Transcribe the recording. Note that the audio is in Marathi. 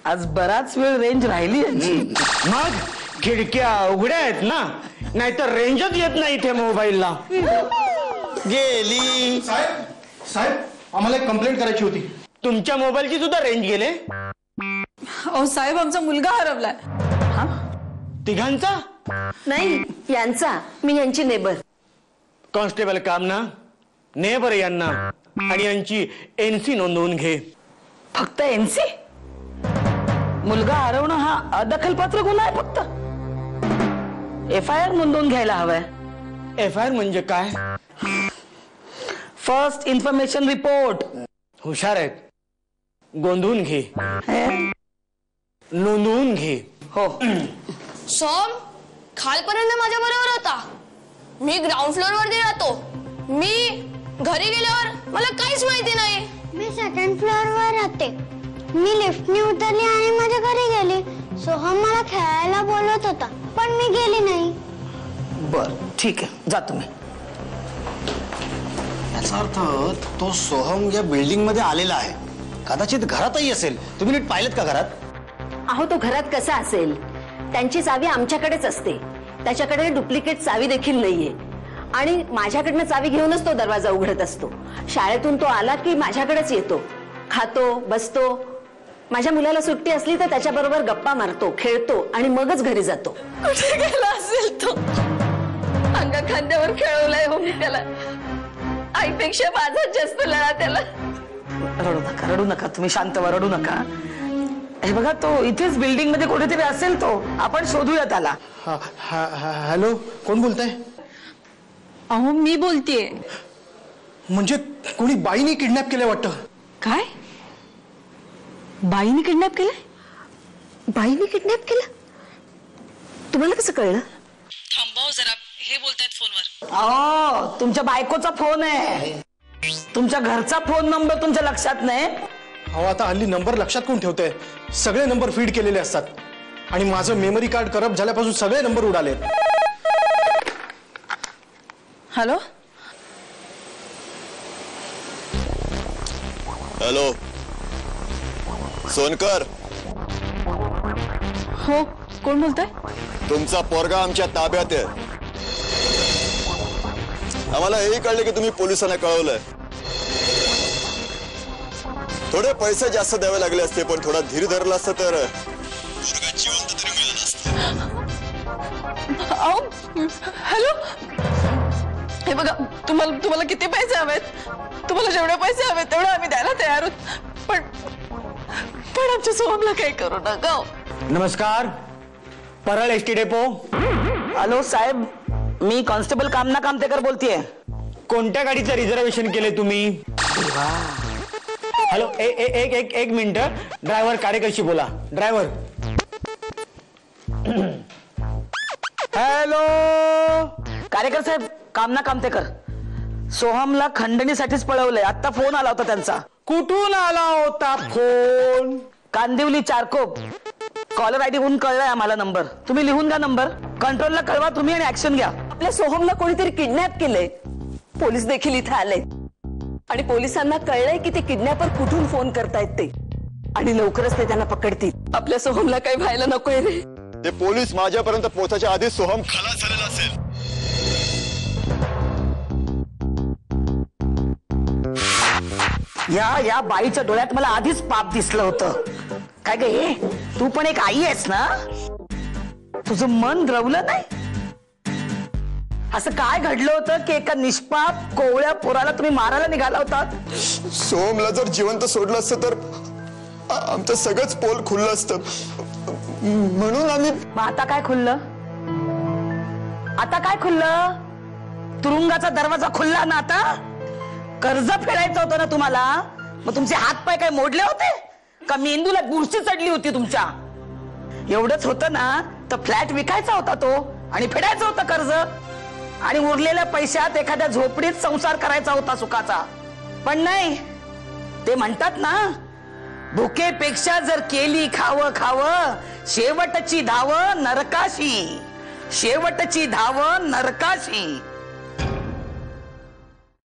आज बराच वेळ रेंज राहिली यांची. मग खिडक्या उघड्या आहेत ना, नाहीतर रेंजच येत नाही इथे मोबाईलला. गेली. साहेब साहेब आम्हाला एक कंप्लेंट करायची होती. तुमच्या मोबाईलची सुद्धा रेंज गेले. अहो साहेब, आमचा मुलगा हरवलाय. तिघांचा? नाही, यांचा. मी यांची नेबर. कॉन्स्टेबल कामना, नेबर यांना आणि यांची एनसी नोंदवून घे. फक्त एनसी? मुलगा हरवणं हा अदखलपात्र गुन्हा आहे. फक्त FIR नोंदवून घ्यायला हवाय. FIR म्हणजे काय? First information report. हुशार आहेत. गोंधळून घे, नोंदवून घे. हो. सोम खालपर्यंत माझ्या बरोबर होता. मी ग्राउंड फ्लोअर वरती राहतो. मी घरी गेल्यावर मला काहीच माहिती नाही. मी सेकंड फ्लोअर वर राहते. मी लिफ्टने उतरली आणि माझ्या घरी गेली. सोहम मला खेळायला बोलत होता, पण मी गेली नाही. बर, ठीक आहे, जा तुम्ही. याचा अर्थ तो सोहम या बिल्डिंग मध्ये आलेला आहे. कदाचित घरातही असेल. तुम्ही नीट पाहिलेत का घरात? अहो, तो घरात कसा असेल? त्यांची चावी आमच्याकडेच असते. त्याच्याकडे डुप्लिकेट चावी देखील नाहीये आणि माझ्याकडनं चावी घेऊनच तो दरवाजा उघडत असतो. शाळेतून तो आला की माझ्याकडेच येतो. खातो, बसतो. माझ्या मुलाला सुट्टी असली तर त्याच्याबरोबर गप्पा मारतो, खेळतो आणि मगच घरी जातो. कुठे गेला असेल तो? अंगा खांद्यावर खेळवलाय हो मी त्याला. आईपेक्षा माझाच जास्त लढा त्याला. रडू नका, रडू नका, तुम्ही शांत व्हा, रडू नका. हे बघा, तो इथेच बिल्डिंग मध्ये कुठेतरी असेल. तो आपण शोधूया त्याला. हॅलो, कोण बोलताय? अहो, मी बोलतेय. म्हणजे कोणी बाईने किडनॅप केलंय वाटतं. काय? बाईने किडनॅप केलंय? बाईने किडनॅप केलं? तुम्हाला कसं कळलं? थांबाव जरा, हे बोलतायत फोनवर. अहो, तुमच्या बायकोचा फोन आहे. तुमच्या घरचा फोन नंबर तुमच्या लक्षात नाही? अहो, आता हल्ली नंबर लक्षात कोण ठेवतंय? सगळे नंबर फीड केलेले असतात आणि माझं मेमरी कार्ड करप्ट झाल्यापासून सगळे नंबर उडाले. Hello hello, Sonkar. हो, कोण बोलताय? तुमचा पोरगा आमच्या ताब्यात आहे. आम्हाला हेही कळले की तुम्ही पोलिसांना कळवलंय. थोडे पैसे जास्त द्यावे लागले असते, पण थोडा धीर धरला असता तर पोरगा जिवंत तरी मिळाला असता. हॅलो, हे बघा, तुम्हाला किती पैसे हवेत? तुम्हाला जेवढे पैसे हवेत तेवढे आम्ही द्यायला तयार आहोत. पण आमच्या सोहमला काही करू नका. नमस्कार, परळ एसटी डेपो. हॅलो साहेब, मी कॉन्स्टेबल कामना कामतेकर बोलतेय. कोणत्या गाडीचं रिझर्वेशन केले तुम्ही? हॅलो, एक मिनिट. ड्रायव्हर कारेकरशी बोला. ड्रायव्हर. हॅलो, कारेकर साहेब, कामना कामतेकर. सोहमला खंडणीसाठीच पळवलंय. आता फोन आला होता त्यांचा. कुठून आला होता phone? Kandivali Charkop. Caller ID म्हणून कळलाय आम्हाला नंबर. तुम्ही लिहून घ्या नंबर. कंट्रोलला कळवा तुम्ही आणि ऍक्शन घ्या. आपल्या सोहमला कोणीतरी किडनॅप केलंय. पोलीस देखील इथे आले आणि पोलिसांना कळलंय की ते किडनॅपर कुठून फोन करतायत ते, आणि लवकरच ते त्यांना पकडतील. आपल्या सोहमला काही व्हायला नकोय रे. ते पोलीस माझ्यापर्यंत पोहोचायच्या आधीच सोहम खलास झालेला असेल. या बाईच्या डोळ्यात मला आधीच पाप दिसलं होतं. काय ग हे, तू पण एक आई आहेस ना? तुझं मन द्रवलं नाही? असं काय घडलं होतं की एका निष्पाप कोवळ्या पोराला तुम्ही मारायला निघाला होता? सोहमला जर जिवंत सोडलं असतं तर आमचं सगळंच पोल खुललं असतं. म्हणून आम्ही. मग आता काय खुललं? आता काय खुललं? तुरुंगाचा दरवाजा खुलला ना आता? कर्ज फेडायचं होतं ना तुम्हाला? मग तुमचे हात पाय काय मोडले होते का? मेंदूला बुरशी चढली होती तुमच्या? एवढंच होतं ना तर फ्लॅट विकायचा होता तो आणि फेडायचं होतं कर्ज, आणि उरलेल्या पैशात एखाद्या झोपडीत संसार करायचा होता सुखाचा. पण नाही, ते म्हणतात ना, भुकेपेक्षा जर केली खावं खावं, शेवटची धाव नरकाशी. शेवटची धाव नरकाशी.